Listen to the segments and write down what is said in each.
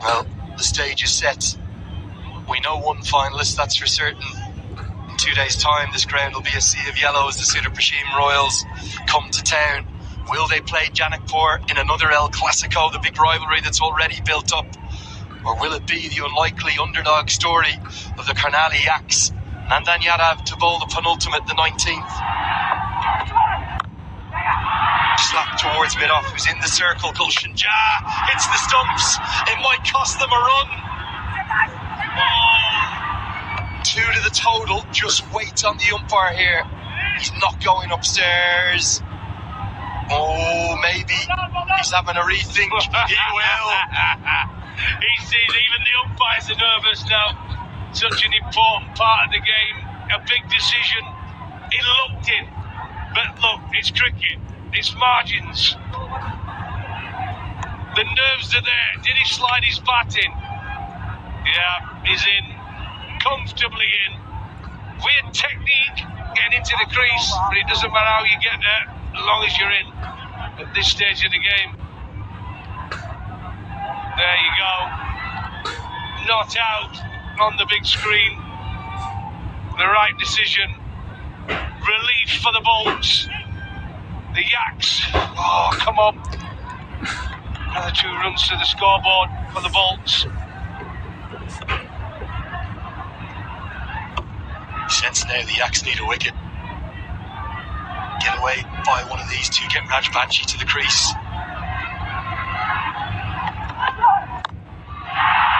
Well, the stage is set. We know one finalist, that's for certain. In 2 days' time, this ground will be a sea of yellow as the Sudar Pashim Royals come to town. Will they play Janakpur in another El Clasico, the big rivalry that's already built up? Or will it be the unlikely underdog story of the Karnali Yaks? Nandan Yadav to bowl the penultimate, the 19th. Slap towards mid-off, who's in the circle. Gulshan Jah hits the stumps. It might cost them a run. Oh, 2 to the total. Just wait on the umpire here. He's not going upstairs. Oh, maybe he's having a rethink. He will. He sees even the umpires are nervous now. Such an important part of the game. A big decision. He looked in. But look, it's cricket. It's margins. The nerves are there. Did he slide his bat in? Yeah, he's in. Comfortably in. Weird technique getting into the crease, but it doesn't matter how you get there as long as you're in at this stage of the game. There you go. Not out on the big screen. The right decision. Relief for the Bolts. The Yaks. Oh, come on. Another 2 runs to the scoreboard for the Bolts. Sense now the Yaks need a wicket. Get away by one of these two. Get Raj Banshee to the crease.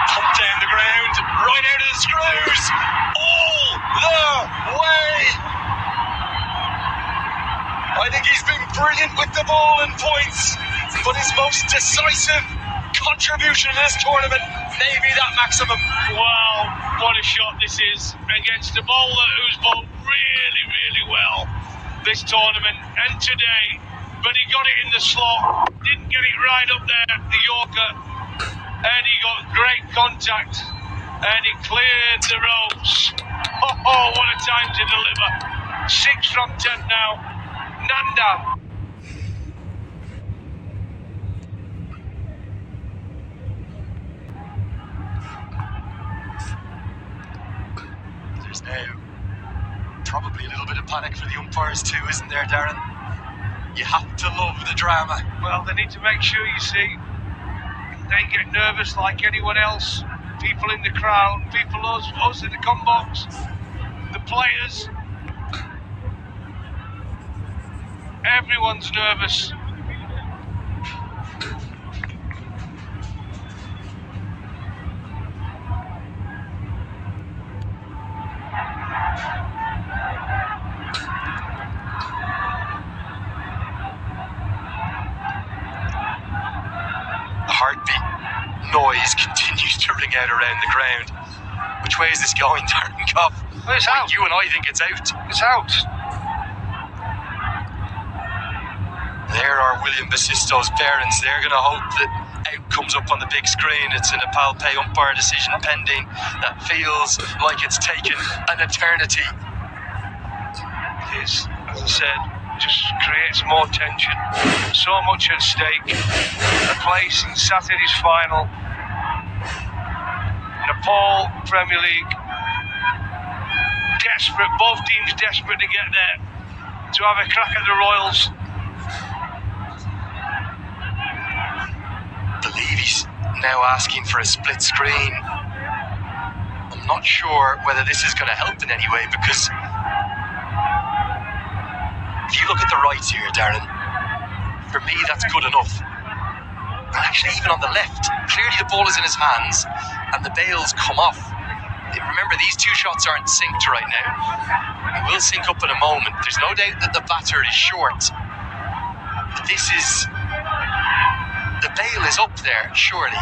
Pump down the ground. Right out of the screws. All the way. I think he's been brilliant with the ball and points, but his most decisive contribution in this tournament may be that maximum. Wow, what a shot this is against a bowler who's bowled really, really well this tournament and today, but he got it in the slot, didn't get it right up there, the Yorker, and he got great contact and he cleared the ropes. Oh, what a time to deliver. 6 from 10 now. Nanda. There's now probably a little bit of panic for the umpires too, isn't there, Darren? You have to love the drama. Well, they need to make sure, you see, they get nervous like anyone else. People in the crowd, people us in the com box, the players. Everyone's nervous. The heartbeat noise continues to ring out around the ground. Which way is this going, Darren Cobb? Well, it's out. You and I think it's out. It's out. There are William Basisto's parents. They're going to hope that out comes up on the big screen. It's an Apal Pay umpire decision pending that feels like it's taken an eternity. It is, as I said, just creates more tension. So much at stake. A place in Saturday's final. Nepal Premier League. Desperate, both teams desperate to get there. To have a crack at the Royals. Believe he's now asking for a split screen. I'm not sure whether this is going to help in any way, because if you look at the rights here, Darren, for me that's good enough. And actually even on the left, clearly the ball is in his hands and the bails come off. Remember, these 2 shots aren't synced right now. It will sync up in a moment. There's no doubt that the batter is short. But this is... the bail is up there, surely.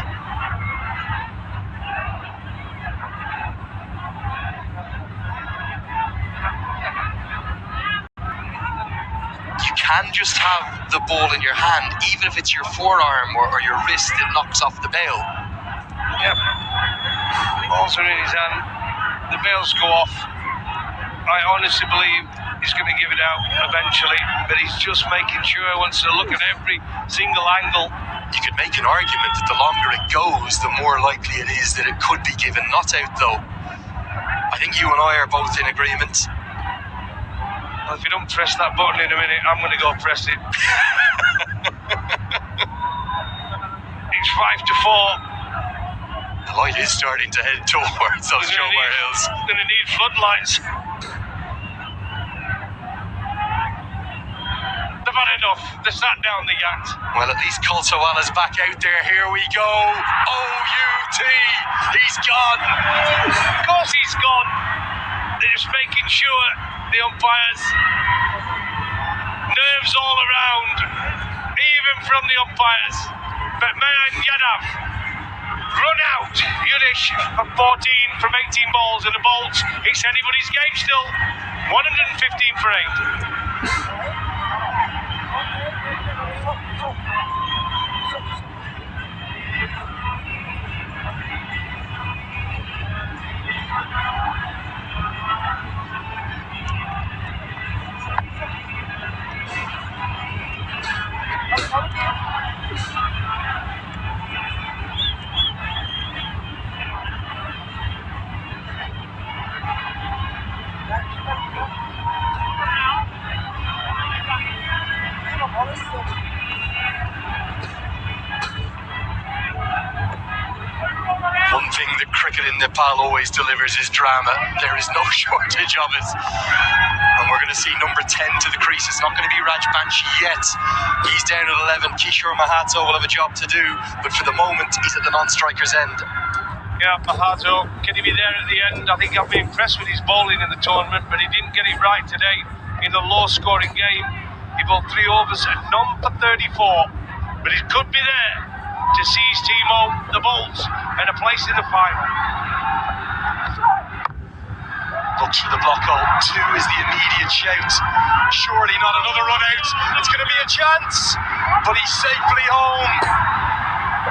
You can just have the ball in your hand, even if it's your forearm or your wrist that knocks off the bail. Yep. Balls are in his hand. The bails go off. I honestly believe he's going to give it out eventually, but he's just making sure he wants to look at every single angle You could make an argument that the longer it goes, the more likely it is that it could be given not out, though. I think you and I are both in agreement. Well, if you don't press that button in a minute, I'm going to go press it. It's 5-4. The light is starting to head towards those Jomar Hills. Going to need floodlights. They've had enough. They sat down the Yaks. Well, at least Kultawala's back out there. Here we go. OUT. He's gone. Of course he's gone. They're just making sure the umpires. Nerves all around, even from the umpires. But man, Yadav, run out. Yunish from 14 from 18 balls in the Bolts. It's anybody's game still. 115 for 8. One thing that cricket in Nepal always delivers is drama. There is no shortage of it. And we're going to see number 10 to the crease. It's not going to be Rajbanshi yet. He's down at 11. Kishore Mahato will have a job to do, but for the moment, he's at the non-striker's end. Yeah, Mahato, can he be there at the end? I think I'll be impressed with his bowling in the tournament, but he didn't get it right today in a low-scoring game. He bowled 3 overs at none for 34, but he could be there to see his team home, the Bolts, and a place in the final. Looks for the block hole. 2 is the immediate shout. Surely not another run out. It's going to be a chance, but he's safely home.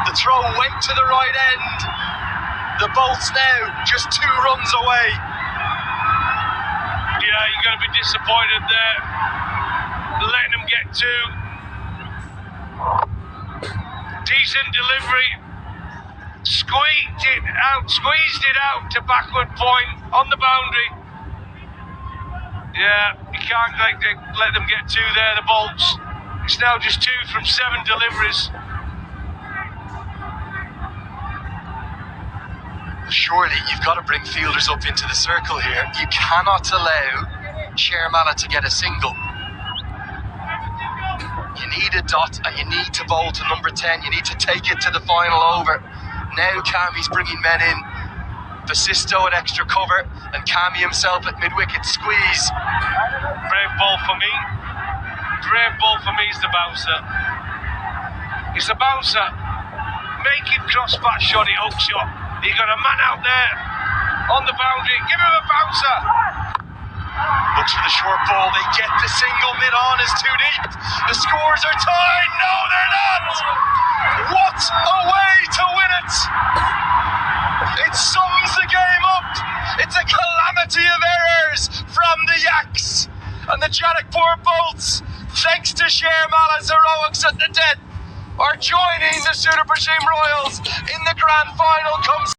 The throw went to the right end. The Bolts now just 2 runs away. Yeah, you're going to be disappointed there. Letting them get 2. Decent delivery. Squeezed it out to backward point on the boundary. Yeah, you can't let them get 2 there, the Bolts. It's now just 2 from 7 deliveries. Surely you've got to bring fielders up into the circle here. You cannot allow Shermala to get a single. You need a dot and you need to bowl to number 10. You need to take it to the final over. Now Kami's bringing men in. Basisto at extra cover and Kami himself at mid-wicket squeeze. Brave ball for me. Brave ball for me is the bouncer. It's the bouncer. Make him cross-bat shot, it hook shot. You got a man out there on the boundary. Give him a bouncer. Looks for the short ball. They get the single. Mid-on is too deep. The scores are tied. No, they're not. What a way to win it. It sums the game up. It's a calamity of errors from the Yaks. And the Janakpur Bolts, thanks to Shermala's heroics at the death, are joining the Super Royals in the grand final. Comes